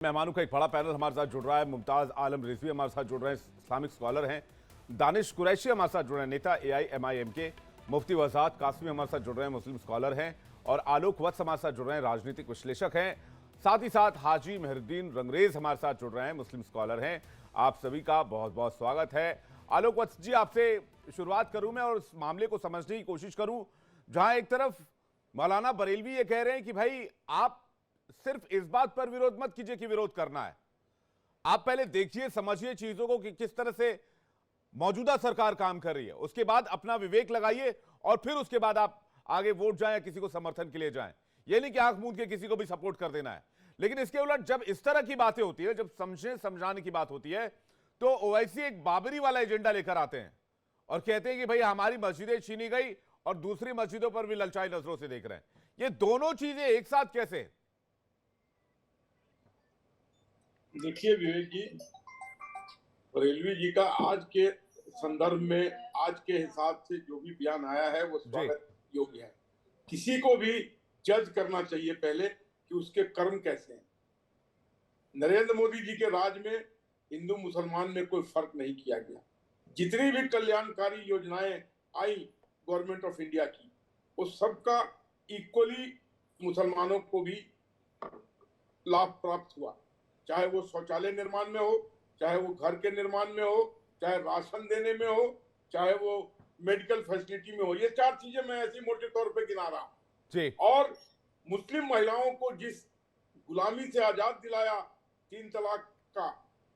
मेहमानों का एक बड़ा पैनल हमारे साथ जुड़ रहा है। मुमताज आलम रिजवी हमारे साथ जुड़ रहे हैं, इस्लामिक स्कॉलर हैं। दानिश कुरैशी हमारे साथ जुड़ रहे हैं, नेता AIMIM के। मुफ्ती वजात कासमी हमारे साथ जुड़ रहे हैं, मुस्लिम स्कॉलर हैं। और आलोक वत्स हमारे साथ जुड़ रहे हैं, राजनीतिक विश्लेषक हैं। साथ ही साथ हाजी मेहरुद्दीन रंगरेज हमारे साथ जुड़ रहे हैं, मुस्लिम स्कॉलर हैं। आप सभी का बहुत बहुत स्वागत है। आलोक वत्स जी, आपसे शुरुआत करूं मैं और इस मामले को समझने की कोशिश करूं, जहां एक तरफ मौलाना बरेलवी ये कह रहे हैं कि भाई आप सिर्फ इस बात पर विरोध मत कीजिए कि विरोध करना है, आप पहले देखिए समझिए चीजों को कि किस तरह से मौजूदा सरकार काम कर रही है, उसके बाद अपना विवेक लगाइए और फिर उसके बाद आप आगे वोट जाएं या किसी को समर्थन के लिए जाएं। ये नहीं कि आंख मूंद के किसी को भी सपोर्ट कर देना है। लेकिन इसके उलट जब इस तरह की बातें होती है, जब समझाने की बात होती है, तो ओवैसी एक बाबरी वाला एजेंडा लेकर आते हैं और कहते हैं कि भाई हमारी मस्जिदें छीनी गई और दूसरी मस्जिदों पर भी ललचाई नजरों से देख रहे हैं। ये दोनों चीजें एक साथ कैसे? देखिए विवेक जी, बरेलवी जी का आज के संदर्भ में, आज के हिसाब से जो भी बयान आया है वो स्वागत योग्य है। किसी को भी जज करना चाहिए पहले कि उसके कर्म कैसे हैं। नरेंद्र मोदी जी के राज में हिंदू मुसलमान में कोई फर्क नहीं किया गया। जितनी भी कल्याणकारी योजनाएं आई गवर्नमेंट ऑफ इंडिया की, वो सबका इक्वली मुसलमानों को भी लाभ प्राप्त हुआ। चाहे वो शौचालय निर्माण में हो, चाहे वो घर के निर्माण में हो, चाहे राशन देने में हो, चाहे वो मेडिकल फैसिलिटी में हो। ये चार चीजें मैं ऐसी मोटे तौर पे गिना रहा हूं। और मुस्लिम महिलाओं को जिस गुलामी से आजाद दिलाया 3 तलाक का,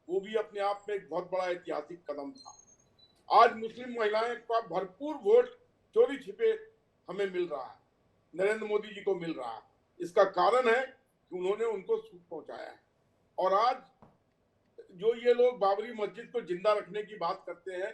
वो भी अपने आप में एक बहुत बड़ा ऐतिहासिक कदम था। आज मुस्लिम महिलाएं का भरपूर वोट चोरी छिपे हमें मिल रहा है, नरेंद्र मोदी जी को मिल रहा है। इसका कारण है कि उन्होंने उनको सुख पहुंचाया है। और आज जो ये लोग बाबरी मस्जिद को जिंदा रखने की बात करते हैं,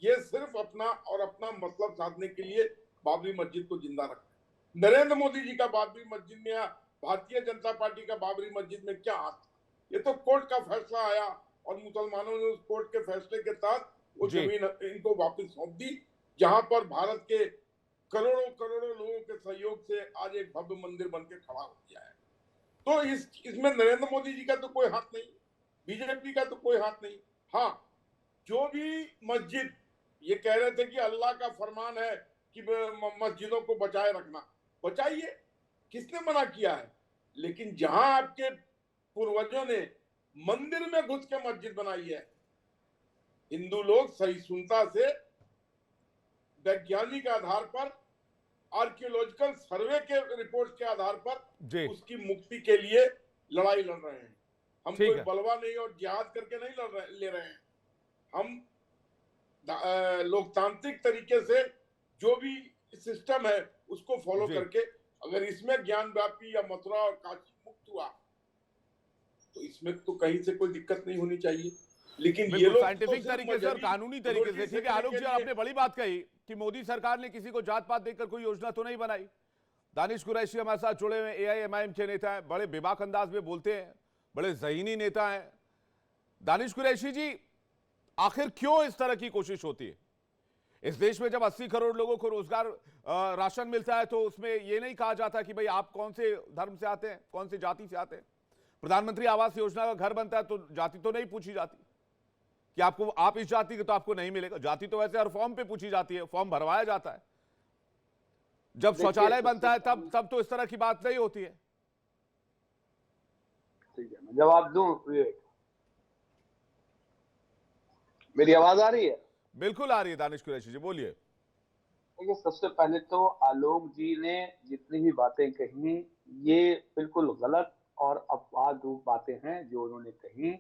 ये सिर्फ अपना मतलब साधने के लिए बाबरी मस्जिद को जिंदा रखते हैं। नरेंद्र मोदी जी का बाबरी मस्जिद में या भारतीय जनता पार्टी का बाबरी मस्जिद में क्या हाथ था? ये तो कोर्ट का फैसला आया और मुसलमानों ने उस कोर्ट के फैसले के तहत वो जमीन इनको वापस सौंप दी, जहां पर भारत के करोड़ों करोड़ों लोगों के सहयोग से आज एक भव्य मंदिर बनकर खड़ा हो गया है। तो इसमें नरेंद्र मोदी जी का तो कोई हाथ नहीं, बीजेपी का तो कोई हाथ नहीं। हाँ, जो भी मस्जिद ये कह रहे थे कि अल्लाह का फरमान है कि मस्जिदों को बचाए रखना, बचाइए, किसने मना किया है? लेकिन जहां आपके पूर्वजों ने मंदिर में घुस के मस्जिद बनाई है, हिंदू लोग सहिष्णुता से वैज्ञानिक आधार पर, आर्कियोलॉजिकल सर्वे के रिपोर्ट के आधार पर उसकी मुक्ति के लिए लड़ाई लड़ रहे हैं। हम कोई बलवा नहीं और जिहाद करके नहीं ले रहे हैं। हम लोकतांत्रिक तरीके से जो भी सिस्टम है उसको फॉलो करके, अगर इसमें ज्ञान व्यापी या मथुरा और काशी मुक्त हुआ तो इसमें तो कहीं से कोई दिक्कत नहीं होनी चाहिए। लेकिन ये लोग साइंटिफिक तरीके से और कानूनी तरीके से, ठीक है आलोक जी, आपने बड़ी बात कही कि मोदी सरकार ने किसी को जात पात देखकर कोई योजना तो नहीं बनाई। दानिश कुरैशी हमारे साथ जुड़े हुए AIMIM के नेता हैं, बड़े बेबाक अंदाज में बोलते हैं, बड़े ज़हीनी नेता हैं। दानिश कुरैशी जी, आखिर क्यों इस तरह की कोशिश होती है? इस देश में जब 80 करोड़ लोगों को रोजगार राशन मिलता है तो उसमें यह नहीं कहा जाता कि भाई आप कौन से धर्म से आते हैं, कौन सी जाति से आते हैं। प्रधानमंत्री आवास योजना का घर बनता है तो जाति तो नहीं पूछी जाती कि आपको, आप इस जाति के तो आपको नहीं मिलेगा। जाति तो वैसे हर फॉर्म पे पूछी जाती है, फॉर्म भरवाया जाता है। जब शौचालय बनता है तब तो इस तरह की बात नहीं होती है। ठीक है, मैं जवाब दूं? मेरी आवाज आ रही है? बिल्कुल आ रही है। दानिश कुरैशी जी बोलिए। देखिए, सबसे पहले तो आलोक जी ने जितनी भी बातें कही, ये बिल्कुल गलत और अपवाद बातें हैं जो उन्होंने कही।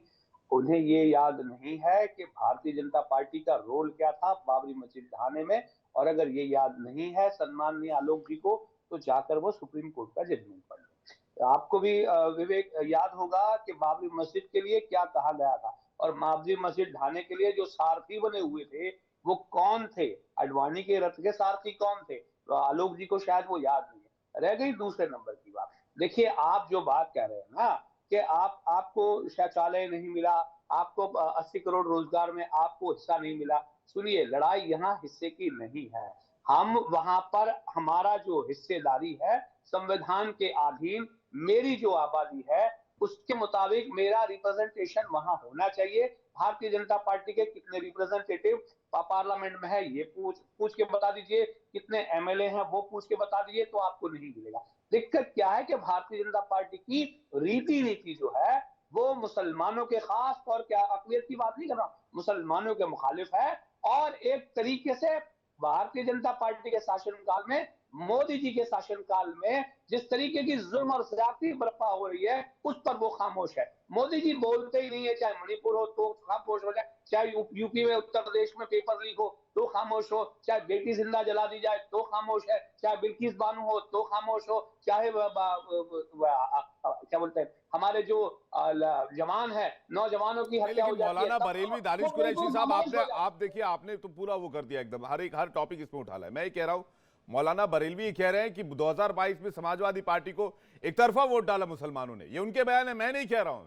उन्हें ये याद नहीं है कि भारतीय जनता पार्टी का रोल क्या था बाबरी मस्जिद ढहाने में, और अगर ये याद नहीं है सम्माननीय आलोक जी को, तो जाकर वो सुप्रीम कोर्ट का जजमेंट पढ़ लो। आपको भी विवेक याद होगा कि बाबरी मस्जिद के लिए क्या कहा गया था, और बाबरी मस्जिद ढहाने के लिए जो सारथी बने हुए थे वो कौन थे? अडवाणी के रथ के सारथी कौन थे? तो आलोक जी को शायद वो याद नहीं है। रह गई दूसरे नंबर की बात। देखिए, आप जो बात कह रहे हैं ना कि आपको शौचालय नहीं मिला, आपको 80 करोड़ रोजगार में आपको हिस्सा नहीं मिला। सुनिए, लड़ाई यहाँ हिस्से की नहीं है। हम वहां पर हमारा जो हिस्सेदारी है संविधान के अधीन, मेरी जो आबादी है उसके मुताबिक मेरा रिप्रेजेंटेशन वहां होना चाहिए। भारतीय जनता पार्टी के कितने रिप्रेजेंटेटिव पार्लियामेंट में है ये पूछ के बता दीजिए, कितने एमएलए हैं वो पूछ के बता दीजिए, तो आपको नहीं मिलेगा। दिक्कत क्या है कि भारतीय जनता पार्टी की रीति नीति जो है वो मुसलमानों के, खास तौर क्या अकलियत की बात नहीं कर रहा, मुसलमानों के मुखालिफ है। और एक तरीके से भारतीय जनता पार्टी के शासनकाल में, मोदी जी के शासनकाल में जिस तरीके की जुल्म और ज्यादती बर्पा हो रही है उस पर वो खामोश है। मोदी जी बोलते ही नहीं है, चाहे मणिपुर हो तो खामोश हो जाए, चाहे यूपी में, उत्तर प्रदेश में पेपर लीक हो तो खामोश हो, चाहे बेटी जिंदा जला दी जाए तो खामोश है, चाहे बिल्किस बानो हो तो खामोश हो, चाहे क्या बोलते हैं हमारे जो जवान है, नौजवानों की हत्या हो लेकिन जाती है, मौलाना बरेलवी, दानिश वो कुरैशी बिल्कुल साहब, खामोश आपने हो जाते हैं। आप देखिए, आपने तो पूरा वो कर दिया एकदम, हर टॉपिक इसमें उठा लाया। मैं ये कह रहा हूं, मौलाना बरेलवी कह रहे हैं कि 2022 में समाजवादी पार्टी को एक तरफा वोट डाला मुसलमानों ने। ये उनके बयान है, मैं नहीं कह रहा हूं।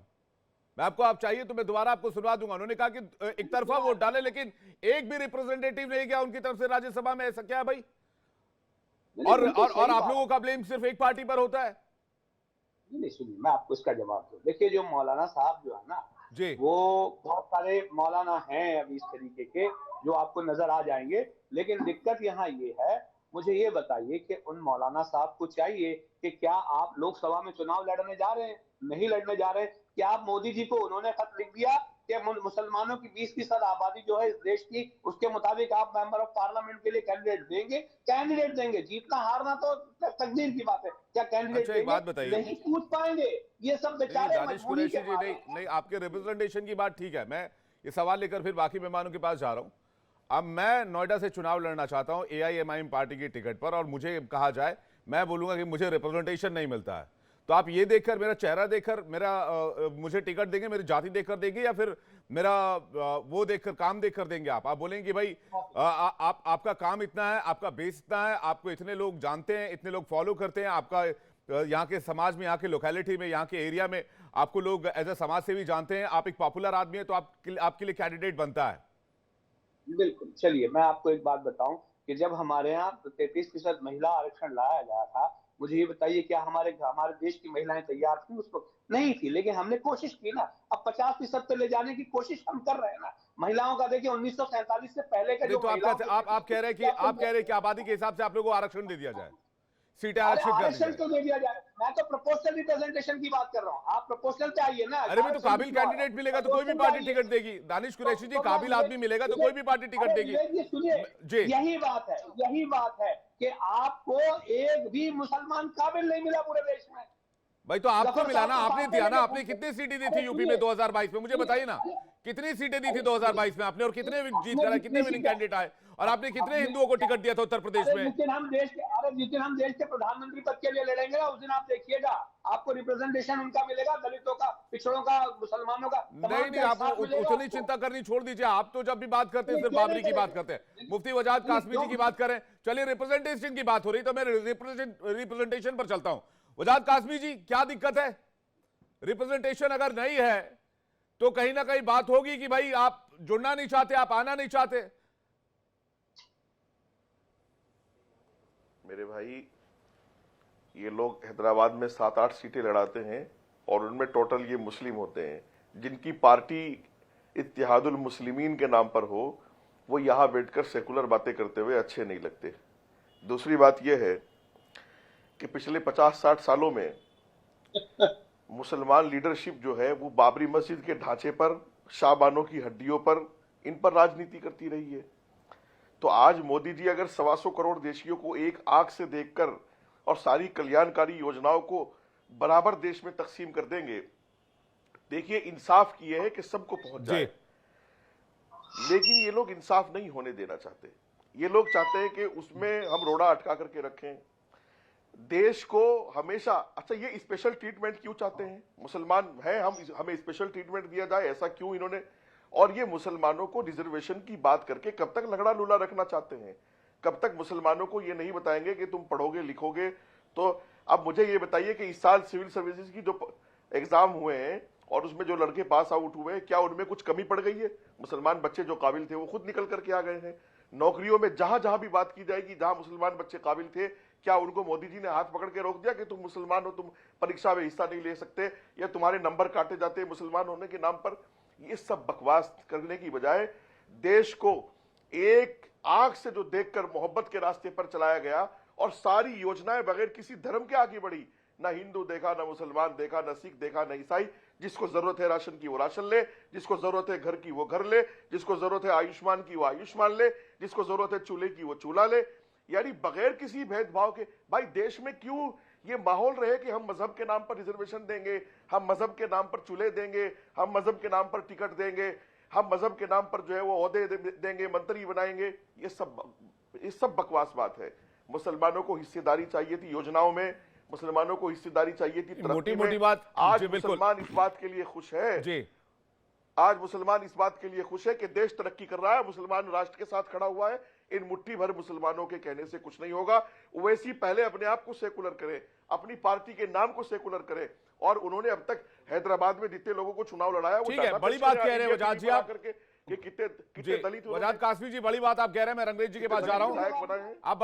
मैं आपको, आप चाहिए तो मैं दोबारा आपको सुनवा दूंगा। उन्होंने कहा कि एक तरफा वोट डाले, लेकिन एक भी रिप्रेजेंटेटिव नहीं गया उनकी तरफ से राज्यसभा में। ऐसा क्या है भाई? और आप लोगों का ब्लेम सिर्फ एक पार्टी पर होता है? नहीं सुनिए, मैं आपको इसका जवाब दूं। देखिए, जो मौलाना साहब जो है ना जी, वो बहुत सारे मौलाना हैं अभी इस तरीके के जो आपको नजर आ जाएंगे, लेकिन दिक्कत यहाँ ये है, मुझे ये बताइए कि उन मौलाना साहब को चाहिए कि क्या आप लोकसभा में चुनाव लड़ने जा रहे हैं? नहीं लड़ने जा रहे हैं। क्या आप मोदी जी को उन्होंने खत लिख दिया कि मुसलमानों की 20% आबादी जो है इस देश की, उसके मुताबिक आप मेंबर ऑफ पार्लियामेंट के लिए कैंडिडेट देंगे? कैंडिडेट देंगे, जीतना हारना तो तकदीर की बात है, क्या कैंडिडेट अच्छा एक देंगे? बात बताइए, नहीं पूछ पाएंगे। ये सब नहीं बेचारे दानिश मजबूरी कुरैशी के जी, मारे नहीं नहीं, आपके रिप्रेजेंटेशन की बात ठीक है। मैं ये सवाल लेकर फिर बाकी मेहमानों के पास जा रहा हूं। अब मैं नोएडा से चुनाव लड़ना चाहता हूं एआईएमआईएम पार्टी की टिकट पर, और मुझे कहा जाए, मैं बोलूंगा कि मुझे रिप्रेजेंटेशन नहीं मिलता है, तो आप ये देखकर, मेरा चेहरा देखकर मुझे टिकट देंगे, मेरी जाति देखकर देंगे, या फिर मेरा वो देखकर, काम देखकर देंगे? आप बोलेंगे कि भाई आपका काम इतना है, आपका बेस इतना है, आपको इतने लोग जानते हैं, इतने लोग फॉलो करते हैं, आपका यहाँ के समाज में, यहाँ के लोकेलिटी में, यहाँ के एरिया में आपको लोग एज ए समाज सेवी जानते हैं, आप एक पॉपुलर आदमी है, तो आपके लिए कैंडिडेट बनता है। बिल्कुल। चलिए, मैं आपको एक बात बताऊं कि जब हमारे यहाँ 33% महिला आरक्षण लाया गया था, मुझे ये बताइए क्या हमारे हमारे देश की महिलाएं तैयार थी उस वक्त? नहीं थी, लेकिन हमने कोशिश की ना। अब 50% पे ले जाने की कोशिश हम कर रहे हैं ना। महिलाओं का देखिए 1947 से पहले का नहीं जो तो आप कह रहे हैं कि आबादी के हिसाब से आप लोगों को आरक्षण दे दिया जाए, सीटें अरे आरक्षित कर दी आरक्षण जाए। क्यों दे दिया जाए? मैं तो प्रोपोर्शनल रिप्रेजेंटेशन की बात कर रहा हूँ। आप प्रोपोर्शनल पे आइए ना। अरे भाई, तो काबिल कैंडिडेट मिलेगा तो कोई भी पार्टी टिकट देगी। दानिश कुरैशी जी, काबिल आदमी मिलेगा तो कोई भी पार्टी टिकट देगी। सुनिए, जी, यही बात है कि आपको एक भी मुसलमान काबिल नहीं मिला पूरे देश में। भाई तो आपको मिला ना, आपने दिया ना। आपने आपने कितनी सीटें दी थी यूपी में 2022 में? मुझे बताइए ना, कितनी सीटें दी थी 2022 में आपने, और कितने जीत कर, कितने विनिंग कैंडिडेट आए, और आपने कितने हिंदुओं को टिकट दिया था उत्तर प्रदेश में? जिस दिन हम देश के प्रधानमंत्री पद के लिए लड़ेंगे ना, उस दिन आप देखिएगा आपको रिप्रेजेंटेशन उनका मिलेगा, दलितों का, पिछड़ों का, मुसलमानों का। नहीं, आप उतनी चिंता करनी छोड़ दीजिए। आप तो जब भी बात करते हैं सिर्फ बाबरी की बात करते हैं, मुफ्ती वजाद कासमी जी की बात करें। चलिए, रिप्रेजेंटेशन की बात हो रही, तो मैं रिप्रेजेंटेशन पर चलता हूं। वजाद कासमी जी, क्या दिक्कत है? रिप्रेजेंटेशन अगर नहीं है तो कहीं ना कहीं बात होगी कि भाई आप जुड़ना नहीं चाहते, आप आना नहीं चाहते। मेरे भाई, ये लोग हैदराबाद में 7-8 सीटें लड़ाते हैं और उनमें टोटल ये मुस्लिम होते हैं। जिनकी पार्टी इत्तेहादुल मुस्लिमीन के नाम पर हो, वो यहाँ बैठकर सेकुलर बातें करते हुए अच्छे नहीं लगते। दूसरी बात यह है कि पिछले 50-60 सालों में मुसलमान लीडरशिप जो है वो बाबरी मस्जिद के ढांचे पर, शाहबानों की हड्डियों पर, इन पर राजनीति करती रही है। तो आज मोदी जी अगर 125 करोड़ देशियों को एक आंख से देखकर और सारी कल्याणकारी योजनाओं को बराबर देश में तकसीम कर देंगे, देखिए इंसाफ की यह है कि सबको पहुंच जाए। लेकिन ये लोग इंसाफ नहीं होने देना चाहते। ये लोग चाहते हैं कि उसमें हम रोड़ा अटका करके रखें देश को हमेशा। अच्छा, ये स्पेशल ट्रीटमेंट क्यों चाहते हैं? मुसलमान हैं हम, हमें स्पेशल ट्रीटमेंट दिया जाए, ऐसा क्यों इन्होंने? और ये मुसलमानों को रिजर्वेशन की बात करके कब तक लगड़ा लूला रखना चाहते हैं? कब तक मुसलमानों को ये नहीं बताएंगे कि तुम पढ़ोगे लिखोगे? तो अब मुझे ये बताइए कि इस साल सिविल सर्विसेज की जो एग्जाम हुए हैं और उसमें जो लड़के पास आउट हुए हैं, क्या उनमें कुछ कमी पड़ गई है? मुसलमान बच्चे जो काबिल थे वो खुद निकल करके आ गए हैं। नौकरियों में जहां जहां भी बात की जाएगी, जहां मुसलमान बच्चे काबिल थे, क्या उनको मोदी जी ने हाथ पकड़ के रोक दिया कि तुम मुसलमान हो, तुम परीक्षा में हिस्सा नहीं ले सकते, या तुम्हारे नंबर काटे जाते हैं मुसलमान होने के नाम पर? ये सब बकवास करने की बजाय देश को एक आंख से जो देखकर मोहब्बत के रास्ते पर चलाया गया और सारी योजनाएं बगैर किसी धर्म के आगे बढ़ी, ना हिंदू देखा, ना मुसलमान देखा, ना सिख देखा, ना ईसाई। जिसको जरूरत है राशन की वो राशन ले, जिसको जरूरत है घर की वो घर ले, जिसको जरूरत है आयुष्मान की वो आयुष्मान ले, जिसको जरूरत है चूल्हे की वो चूल्हा ले, यानी बगैर किसी भेदभाव के। भाई देश में क्यों ये माहौल रहे कि हम मजहब के नाम पर रिजर्वेशन देंगे, हम मजहब के नाम पर चूल्हे देंगे, हम मजहब के नाम पर टिकट देंगे, हम मजहब के नाम पर जो है वो ओहदे देंगे, मंत्री बनाएंगे? ये सब बकवास बात है। मुसलमानों को हिस्सेदारी चाहिए थी योजनाओं में, मुसलमानों को हिस्सेदारी चाहिए थी तरक्की में। मोटी बात। आज जी, बिल्कुल। मुसलमान इस बात के लिए खुश है, जी, आज मुसलमान इस बात के लिए खुश है कि देश तरक्की कर रहा है, मुसलमान राष्ट्र के साथ खड़ा हुआ है। इन मुट्ठी भर मुसलमानों के कहने से कुछ नहीं होगा। ओवैसी पहले अपने आप को सेकुलर करे, अपनी पार्टी के नाम को सेकुलर करे, और उन्होंने अब तक हैदराबाद में जितने लोगों को चुनाव लड़ाया वो ठीक है, बड़ी बात कह रहे हैं वजाद जी आप करके कि कितने जी, दलित वजाद कासमी जी, बड़ी बात आप कह रहे हैं। मैं रंगरेज जी के पास जा रहा हूं। विधायक बनाए हैं। आप